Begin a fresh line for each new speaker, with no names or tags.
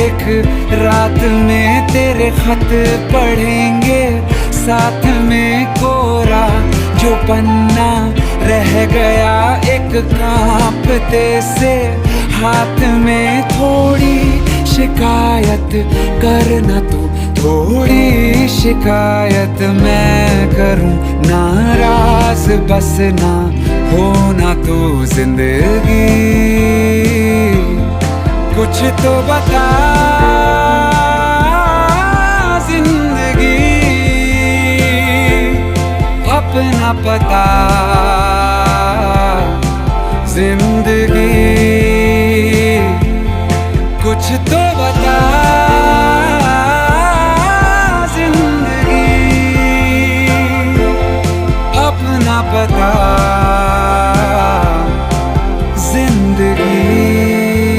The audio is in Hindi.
एक रात में तेरे खत पढ़ेंगे, साथ में कोरा जो पन्ना रह गया एक कांपते से हाथ में। थोड़ी शिकायत करना तू, थोड़ी शिकायत मैं करूं, नाराज बस ना होना तो जिंदगी। कुछ तो बता जिंदगी, अपना पता